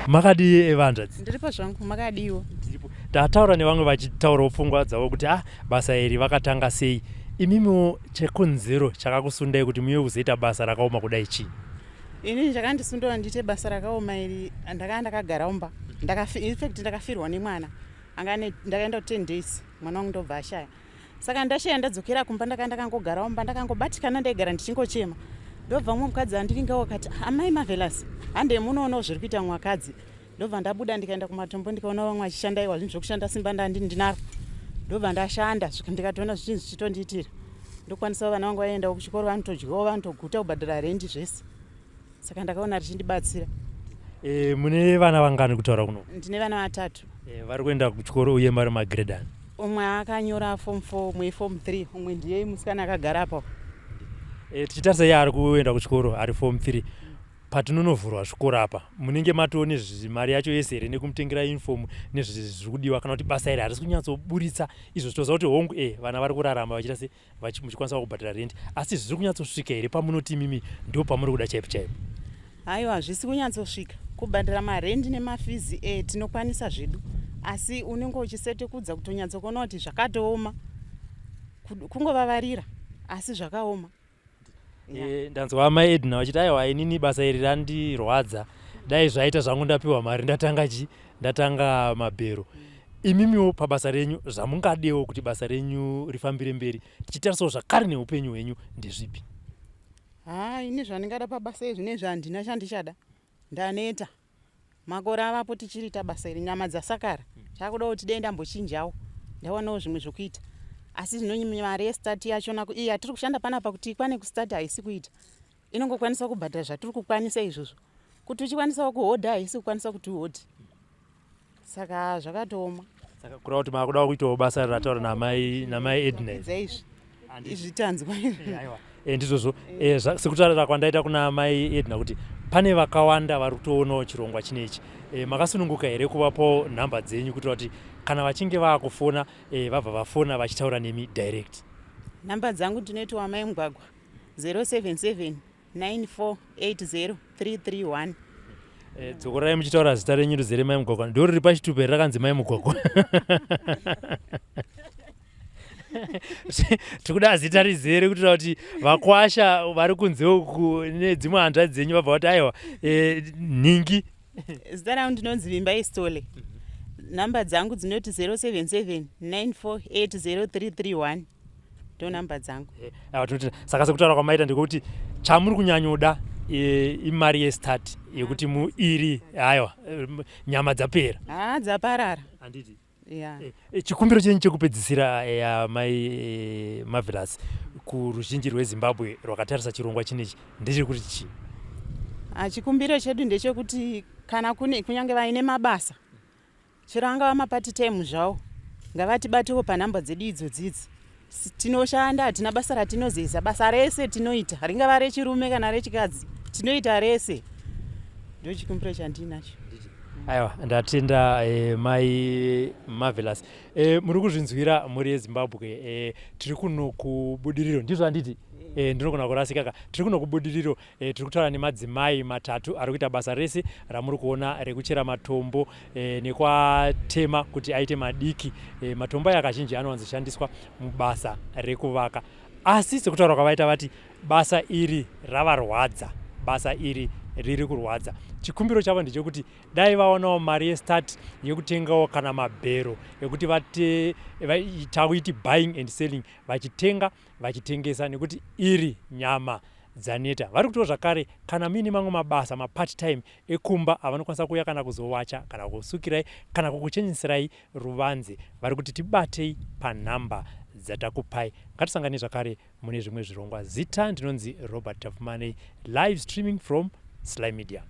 Makadi Awanda. Ndiripo zvangu makadiwo. Tataura nevamwe vachitaura pfungwa dzavo kuti basa iri vakatanga sei. Imimo chekunzero chakakusundai kuti muye kuzoita basa rakaoma kudai chii? Ini chakandisundura ndite basa rakaoma iri ndakagara umba. In fact ndakafirwa nemwana. Ndakaenda 10 days mwana wangu ndobva ashaya. Saka ndashaya ndadzokera kumba ndakangogara umba ndakangobatikana ndaigara ndichingochema. Ndobva mukadzi andiringa wakati amai Marvelous hande munoona zviri kuita mwakadzi. Ndobva ndabuda ndikaenda kumatombo ndikaona vamwe vachishandaiwa zvinhu zvokushanda simba ndinaro. Ndobva ndashanda ndikatoona zvichinhu zvichitondiitira. Ndokwanisa vana vangu vaenda kuchikoro vanotodyawo vanotoguta kubhadhara rendi zvese. Saka ndakaona richindibatsira. Mune vana vangani kutaura kuno? Ndine vana 3. Vari kuenda kuchikoro uye mari magrade ani? Umwe akanyora form 4, umwe form 3, umwe ndiye musikana akagara apo. Tichitarisa iye ari kuenda kuchikoro ari form 3. Patinonovhurwa zvikoro apa munenge matoone mari yacho yese here nekumutengera uniform nezviri kudiwa kana kuti basa iri harisi kunyatsoburitsa izvo zvitoza kuti hongu vana vari kurarama vachiita se muchikwanisa kubhadhara rendi asi zviri kunyatsosvika here pamunoti imimi ndo pamuri kuda chaipo chaipo? Haiwa hazvisi kunyatsosvika kubhadhara marendi nemafizi tinokwanisa zvedu asi unenge uchisetekudza kutonyatsokuona kuti zvakatooma kungovavarira asi zvakaoma. Ndanzwa mai Edna vachiti aiwa inini basa iri randirwadza dai zvaita zvangu ndapiwa mari ndatanga mabhero. Imimiwo pabasa renyu zvamungadewo kuti basa renyu rifambire mberi tichitarisawo zvakare neupenyu hwenyu ndezvipi? Ini zvandingada pabasa izvi nezvandina chandichada ndaneta makore avapo tichiriita basa iri nyama dzasakara chakuda kuti dei ndambochinjawo ndawanawo zvimwe zvokuita asi zvinonyima mari yestati yachona iyi atiri kushanda panapa kuti ikwane kustati haisi kuita inongokwanisa kubhadhara zvatiri kukwanisa izvozvo kuti uchikwanisawo kuhodha haisi kukwanisa kuti uhodhe saka zvakatooma. Saka kureva kuti makuda kuitawo basa rataura namai Edna izvi tanzwa ndizvozvo sekutaurira kwandaita kuna mai Edna kuti pane vakawanda vari kutoonawo chirongwa chinechi. Makasununguka here kuvapo nhamba dzenyu kuitira kuti kana vachinge vaakufona vabva vafona vachitaura nemi direct? Nhamba dzangu ndinoitiwa mai mugwagwa 077 9480 331. Dzokorai muchitaura zita renyu rizere mai mugwagwa ndo riri pachitupe here rakanzi mai mugwagwa? Tikuda zita rizere kuitira kuti vakwasha vari kunze uku nedzimwe hanzvadzi dzenyu vabva vati aiwa nhingi. Zita rangu ndinonzi Vimba Istole. Nhamba dzangu dzinoti 077 9480 331 ndo nhamba dzangu. Saka sekutaura kwamaita ndikuti chamuri kunyanyoda imari yestart yekuti muiri aiwa nyama dzapera. Dzaparara. Handiti? Yeah. Chikumbiro chenyu chekupedzisira mai Marvelous kuruzhinji rweZimbabwe rwakatarisa chirongwa chinechi ndechiri kuti chii? Chikumbiro chedu ndechekuti kana kunyange vaine mabasa chero angava mapati time zvavo ngavatibatewo panhamba dzedu idzodzidzi. Tinoshanda hatina basa ratinoziza basa rese tinoita ringava rechirume kana rechikadzi tinoita rese ndo chikumbiro chandinacho. Aiwa ndatenda mai Marvelous. Muri kuzvinzwira muri yeZimbabwe tiri kuno kubudiriro ndizvo handiti? Ndinogona kurasika tiri kuno kubudiriro tiri kutaura nemadzimai 3 ari kuita basa rese ramuri kuona rekuchera matombo nekwatema kuti aite madiki. Matombo aya kazhinji anowanzoshandiswa mubasa rekuvaka asi sekutaura kwavaita vati basa iri ravarwadza, basa iri riri kurwadza. Chikumbiro chavo ndechekuti dai vaonawo mari yestart yekutengawo kana mabhero ekuti tauiti buying and selling vachitenga vachitengesa nekuti iri nyama dzaneta. Vari kutiwo zvakare kana muine mamwe mabasa mapart time ekumba avanokwanisa kuuya kana kuzowacha kana kusukirai kana kukuchenjesirai ruvanze vari kuti tibatei panhamba dzatakupai. Ngatisangane zvakare mune zvimwe zvirongwa. Zita ndinonzi Robert Tafumane, live streaming from SlyMedia.